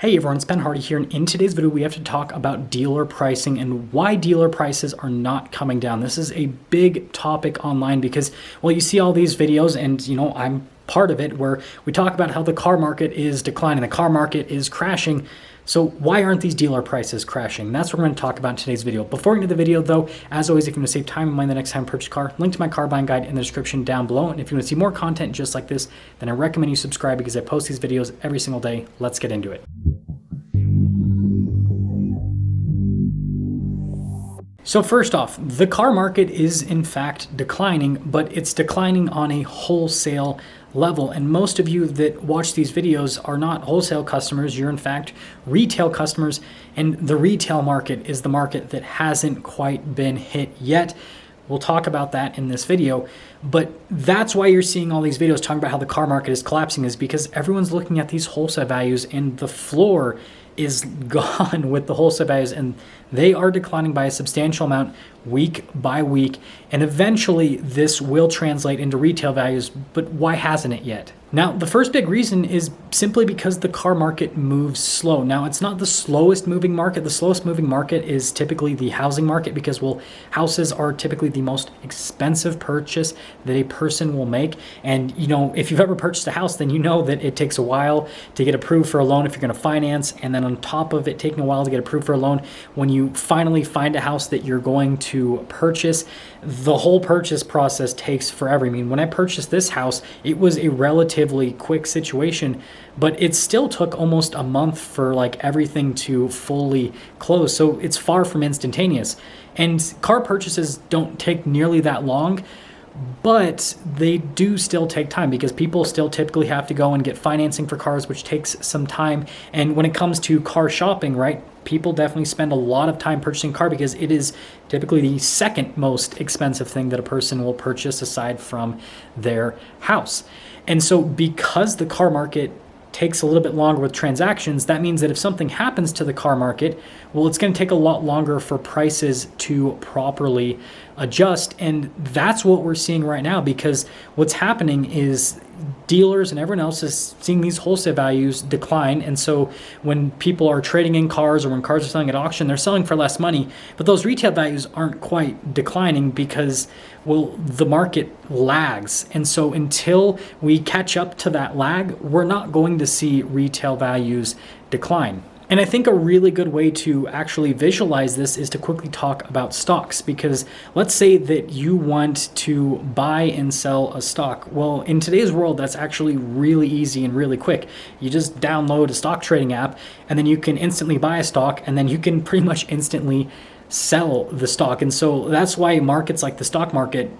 Hey everyone, it's Ben Hardy here, and in today's video we have to talk about dealer pricing and why dealer prices are not coming down. This is a big topic online because, well, you see all these videos and, I'm part of it where we talk about how the car market is declining, the car market is crashing. So why aren't these dealer prices crashing? That's what we're going to talk about in today's video. Before we get into the video though, as always, if you want to save time and money the next time you purchase a car, link to my car buying guide in the description down below. And if you want to see more content just like this, then I recommend you subscribe because I post these videos every single day. Let's get into it. So first off, the car market is in fact declining, but it's declining on a wholesale level. And most of you that watch these videos are not wholesale customers, you're in fact retail customers, and the retail market is the market that hasn't quite been hit yet. We'll talk about that in this video, but that's why you're seeing all these videos talking about how the car market is collapsing, is because everyone's looking at these wholesale values and the floor is gone with the wholesale values, and they are declining by a substantial amount week by week, and eventually this will translate into retail values. But why hasn't it yet? Now, the first big reason is simply because the car market moves slow. Now, it's not the slowest moving market. The slowest moving market is typically the housing market because, well, houses are typically the most expensive purchase that a person will make. And, if you've ever purchased a house, then you know that it takes a while to get approved for a loan if you're going to finance. And then on top of it taking a while to get approved for a loan, when you finally find a house that you're going to purchase, the whole purchase process takes forever. I mean, when I purchased this house, it was a relatively quick situation, but it still took almost a month for everything to fully close. So it's far from instantaneous. And car purchases don't take nearly that long, but they do still take time because people still typically have to go and get financing for cars, which takes some time. And when it comes to car shopping, right, people definitely spend a lot of time purchasing a car because it is typically the second most expensive thing that a person will purchase aside from their house. And so because the car market takes a little bit longer with transactions, that means that if something happens to the car market, well, it's going to take a lot longer for prices to properly adjust. And that's what we're seeing right now, because what's happening is dealers and everyone else is seeing these wholesale values decline. And so when people are trading in cars or when cars are selling at auction, they're selling for less money, but those retail values aren't quite declining because, well, the market lags. And so until we catch up to that lag, we're not going to see retail values decline. And I think a really good way to actually visualize this is to quickly talk about stocks, because let's say that you want to buy and sell a stock. Well, in today's world, that's actually really easy and really quick. You just download a stock trading app and then you can instantly buy a stock and then you can pretty much instantly sell the stock. And so that's why markets like the stock market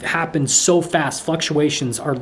happen so fast. Fluctuations are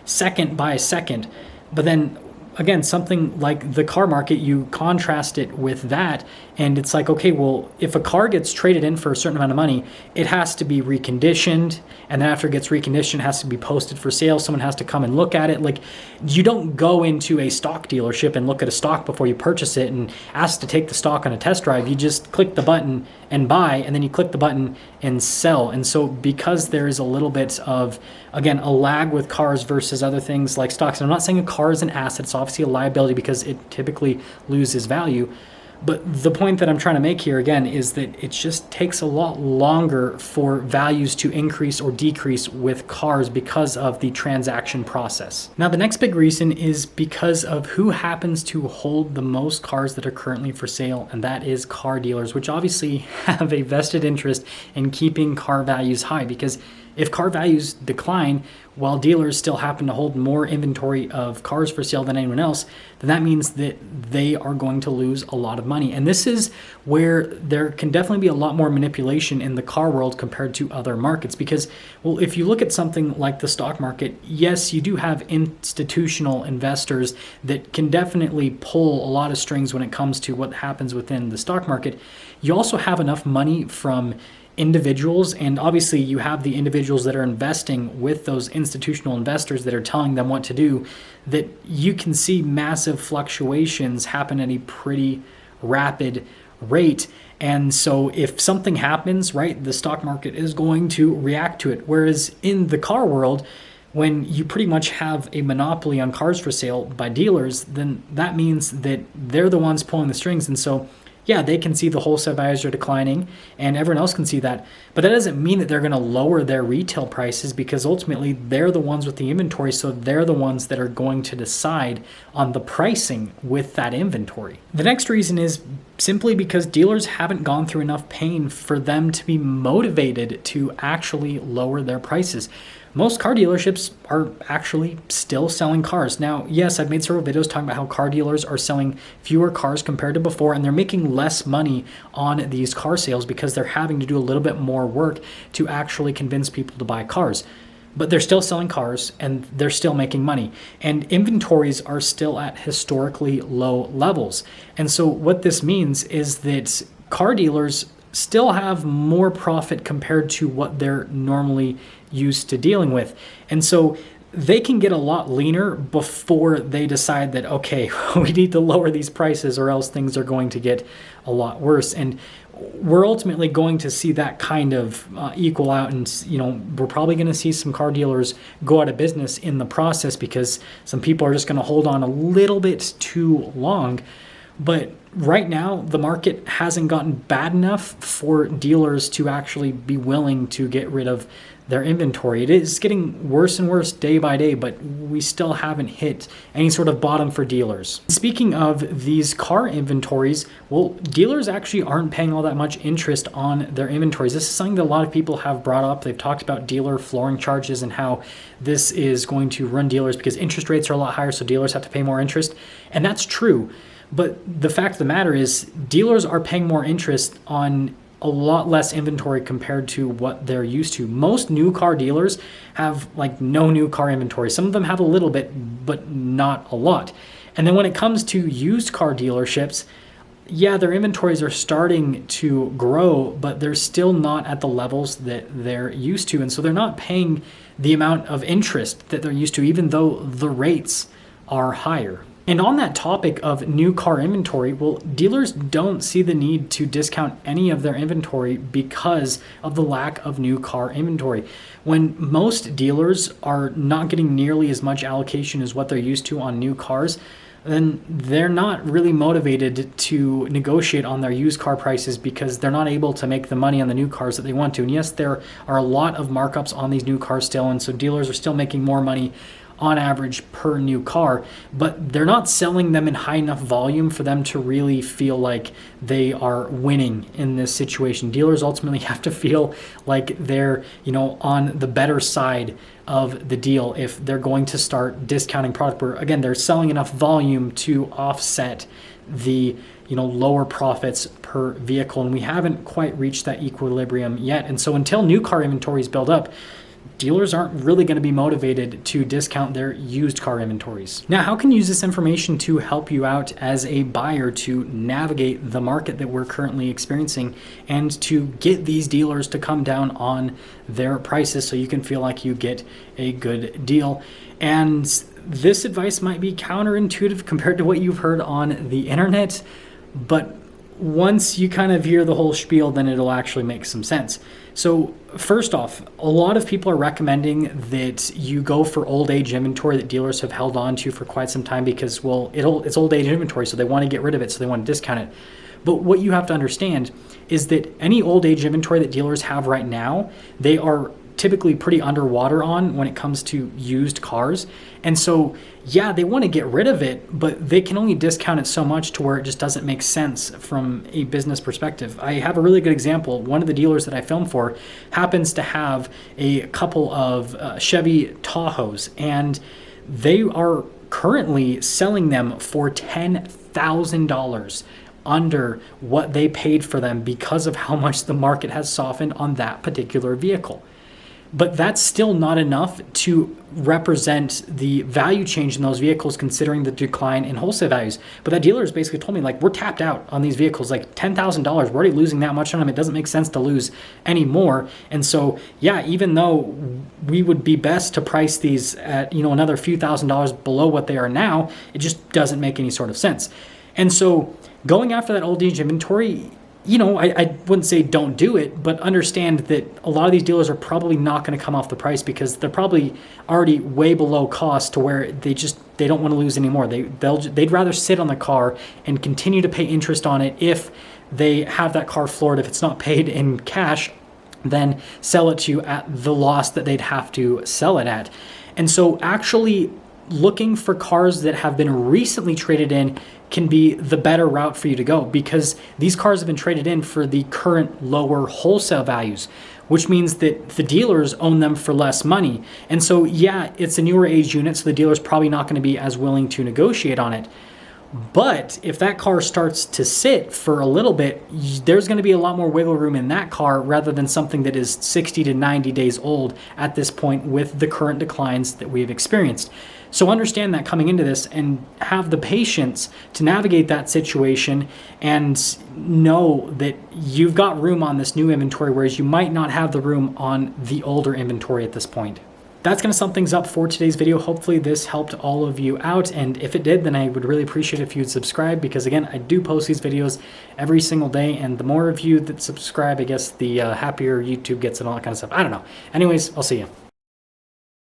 second by second. But then again, something like the car market, you contrast it with that, and it's okay, well, if a car gets traded in for a certain amount of money, it has to be reconditioned, and then after it gets reconditioned, it has to be posted for sale. Someone has to come and look at it. You don't go into a stock dealership and look at a stock before you purchase it and ask to take the stock on a test drive. You just click the button and buy, and then you click the button and sell. And so because there is a little bit of, again, a lag with cars versus other things like stocks, and I'm not saying a car is an asset, it's obviously a liability because it typically loses value. But the point that I'm trying to make here, again, is that it just takes a lot longer for values to increase or decrease with cars because of the transaction process. Now, the next big reason is because of who happens to hold the most cars that are currently for sale, and that is car dealers, which obviously have a vested interest in keeping car values high, because if car values decline while dealers still happen to hold more inventory of cars for sale than anyone else, then that means that they are going to lose a lot of money. And this is where there can definitely be a lot more manipulation in the car world compared to other markets. Because, well, if you look at something like the stock market, yes, you do have institutional investors that can definitely pull a lot of strings when it comes to what happens within the stock market. You also have enough money from individuals, and obviously you have the individuals that are investing with those institutional investors that are telling them what to do, that you can see massive fluctuations happen at a pretty rapid rate. And so if something happens, right, the stock market is going to react to it. Whereas in the car world, When you pretty much have a monopoly on cars for sale by dealers, then that means that they're the ones pulling the strings. And so, yeah, they can see the wholesale values are declining and everyone else can see that. But that doesn't mean that they're going to lower their retail prices, because ultimately they're the ones with the inventory. So they're the ones that are going to decide on the pricing with that inventory. The next reason is simply because dealers haven't gone through enough pain for them to be motivated to actually lower their prices. Most car dealerships are actually still selling cars. Now, yes, I've made several videos talking about how car dealers are selling fewer cars compared to before, and they're making less money on these car sales because they're having to do a little bit more work to actually convince people to buy cars. But they're still selling cars and they're still making money. And inventories are still at historically low levels. And so what this means is that car dealers still have more profit compared to what they're normally used to dealing with. And so they can get a lot leaner before they decide that, okay, we need to lower these prices or else things are going to get a lot worse. And we're ultimately going to see that kind of equal out, and we're probably going to see some car dealers go out of business in the process because some people are just going to hold on a little bit too long. But right now, the market hasn't gotten bad enough for dealers to actually be willing to get rid of their inventory. It is getting worse and worse day by day, but we still haven't hit any sort of bottom for dealers. Speaking of these car inventories, well, dealers actually aren't paying all that much interest on their inventories. This is something that a lot of people have brought up. They've talked about dealer flooring charges and how this is going to run dealers because interest rates are a lot higher, so dealers have to pay more interest. And that's true. But the fact of the matter is, dealers are paying more interest on a lot less inventory compared to what they're used to. Most new car dealers have like no new car inventory. Some of them have a little bit, but not a lot. And then when it comes to used car dealerships, yeah, their inventories are starting to grow, but they're still not at the levels that they're used to. And so they're not paying the amount of interest that they're used to, even though the rates are higher. And on that topic of new car inventory, well, dealers don't see the need to discount any of their inventory because of the lack of new car inventory. When most dealers are not getting nearly as much allocation as what they're used to on new cars, then they're not really motivated to negotiate on their used car prices because they're not able to make the money on the new cars that they want to. And yes, there are a lot of markups on these new cars still, and so dealers are still making more money on average per new car, but they're not selling them in high enough volume for them to really feel like they are winning in this situation. Dealers ultimately have to feel like they're, on the better side of the deal if they're going to start discounting product where, again, they're selling enough volume to offset the lower profits per vehicle. And we haven't quite reached that equilibrium yet. And so until new car inventories build up, dealers aren't really going to be motivated to discount their used car inventories. Now, how can you use this information to help you out as a buyer to navigate the market that we're currently experiencing and to get these dealers to come down on their prices so you can feel like you get a good deal? And this advice might be counterintuitive compared to what you've heard on the internet, but once you kind of hear the whole spiel, then it'll actually make some sense. So first off, a lot of people are recommending that you go for old age inventory that dealers have held on to for quite some time because, well, it's old age inventory, so they want to get rid of it, so they want to discount it. But what you have to understand is that any old age inventory that dealers have right now, they are typically pretty underwater on when it comes to used cars. And so, yeah, they want to get rid of it, but they can only discount it so much to where it just doesn't make sense from a business perspective. I have a really good example. One of the dealers that I filmed for happens to have a couple of Chevy Tahoes, and they are currently selling them for $10,000 under what they paid for them because of how much the market has softened on that particular vehicle. But that's still not enough to represent the value change in those vehicles considering the decline in wholesale values. But that dealer has basically told me, like, we're tapped out on these vehicles, like $10,000. We're already losing that much on them. It doesn't make sense to lose any more. And so, yeah, even though we would be best to price these at, another few $1,000s below what they are now, it just doesn't make any sort of sense. And so going after that old age inventory, I wouldn't say don't do it, but understand that a lot of these dealers are probably not going to come off the price because they're probably already way below cost to where they don't want to lose anymore. They'd rather sit on the car and continue to pay interest on it if they have that car floored, if it's not paid in cash, than sell it to you at the loss that they'd have to sell it at. And so actually looking for cars that have been recently traded in can be the better route for you to go, because these cars have been traded in for the current lower wholesale values, which means that the dealers own them for less money. And so, yeah, it's a newer age unit, so the dealer's probably not going to be as willing to negotiate on it. But if that car starts to sit for a little bit, there's going to be a lot more wiggle room in that car rather than something that is 60 to 90 days old at this point with the current declines that we have experienced. So understand that coming into this and have the patience to navigate that situation and know that you've got room on this new inventory, whereas you might not have the room on the older inventory at this point. That's going to sum things up for today's video. Hopefully this helped all of you out, and if it did, then I would really appreciate it if you'd subscribe, because again, I do post these videos every single day, and the more of you that subscribe, I guess the happier YouTube gets and all that kind of stuff. I don't know. Anyways, I'll see you.